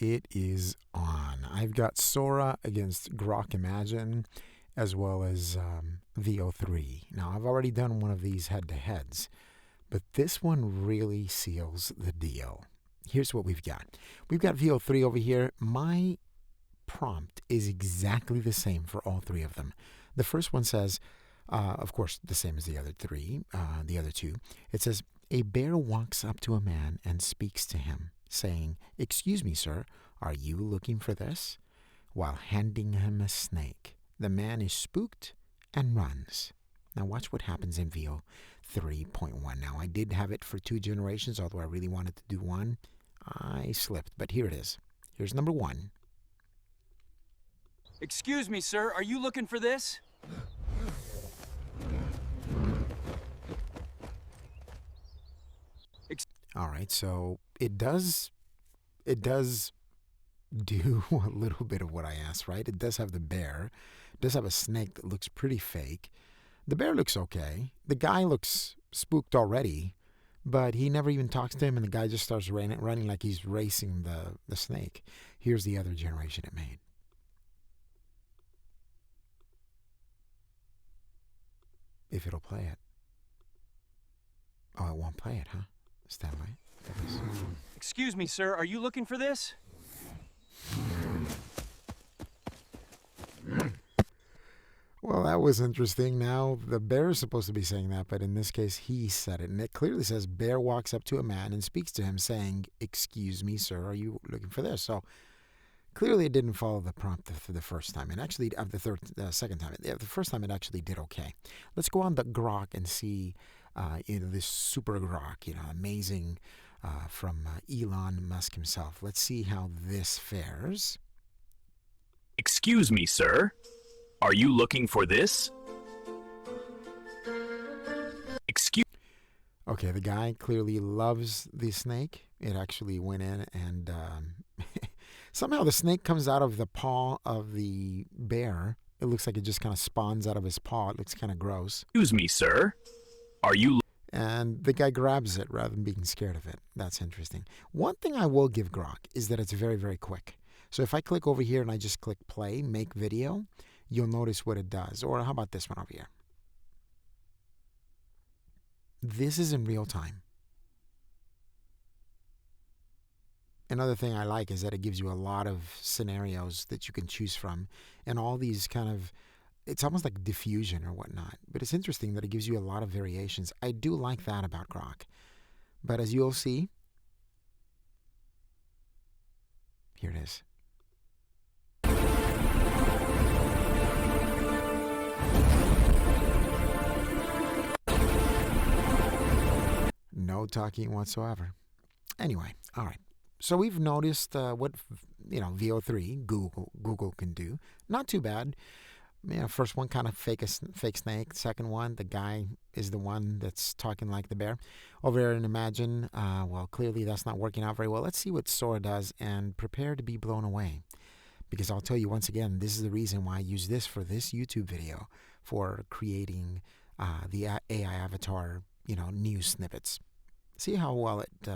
It is on. I've got Sora against Grok Imagine as well as Veo 3. Now, I've already done one of these head-to-heads, but this one really seals the deal. Here's what we've got. We've got Veo 3 over here. My prompt is exactly the same for all three of them. The first one says, of course, the same as the other two. It says, a bear walks up to a man and speaks to him, saying, "Excuse me, sir, are you looking for this?" while handing him a snake. The man is spooked and runs. Now watch what happens in Veo 3.1. Now I did have it for 2 generations, although I really wanted to do one. I slipped, but here it is. Here's number 1. Excuse me, sir, are you looking for this? All right, so it does do a little bit of what I asked, right? It does have the bear. It does have a snake that looks pretty fake. The bear looks okay. The guy looks spooked already, but he never even talks to him, and the guy just starts running like he's racing the snake. Here's the other generation it made. If it'll play it. Oh, it won't play it, huh? Stand by. Excuse me, sir, are you looking for this? Well, that was interesting. Now, the bear is supposed to be saying that, but in this case, he said it. And it clearly says, bear walks up to a man and speaks to him, saying, "Excuse me, sir, are you looking for this?" So, clearly it didn't follow the prompt for the first time. And actually, the second time. The first time it actually did okay. Let's go on the Grok and see this super Grok, amazing from Elon Musk himself. Let's see how this fares. Excuse me, sir. Are you looking for this? Okay, the guy clearly loves the snake. It actually went in and somehow the snake comes out of the paw of the bear. It looks like it just kind of spawns out of his paw. It looks kind of gross. Excuse me, sir. Are you... And the guy grabs it rather than being scared of it. That's interesting. One thing I will give Grok is that it's very, very quick. So if I click over here and I just click play, make video, you'll notice what it does. Or how about this one over here? This is in real time. Another thing I like is that it gives you a lot of scenarios that you can choose from. And all these kind of, it's almost like diffusion or whatnot. But it's interesting that it gives you a lot of variations. I do like that about Grok. But as you'll see, here it is. No talking whatsoever. Anyway, all right. So we've noticed what Veo 3 Google can do. Not too bad. First one kind of fake snake. Second one, the guy is the one that's talking like the bear. Over there in Imagine, well, clearly that's not working out very well. Let's see what Sora does and prepare to be blown away. Because I'll tell you once again, this is the reason why I use this for this YouTube video for creating the AI avatar, news snippets. See how well it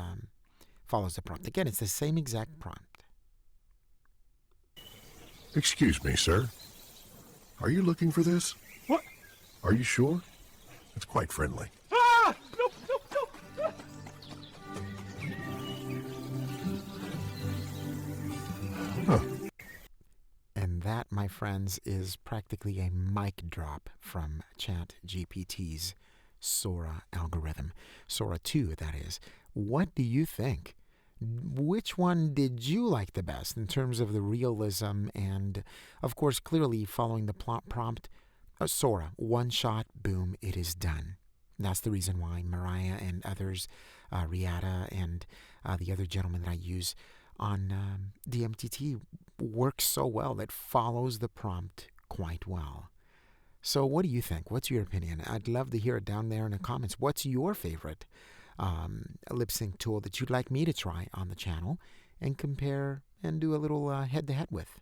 follows the prompt. Again, it's the same exact prompt. Excuse me, sir. Are you looking for this? What? Are you sure? It's quite friendly. Ah! No, no, no! Huh. And that, my friends, is practically a mic drop from ChatGPT's Sora algorithm. Sora 2, that is. What do you think? Which one did you like the best in terms of the realism and, of course, clearly following the prompt? Sora, one shot, boom, it is done. That's the reason why Mariah and others, Riata and the other gentleman that I use on DMTT works so well that follows the prompt quite well. So what do you think? What's your opinion? I'd love to hear it down there in the comments. What's your favorite lip sync tool that you'd like me to try on the channel and compare and do a little head-to-head with?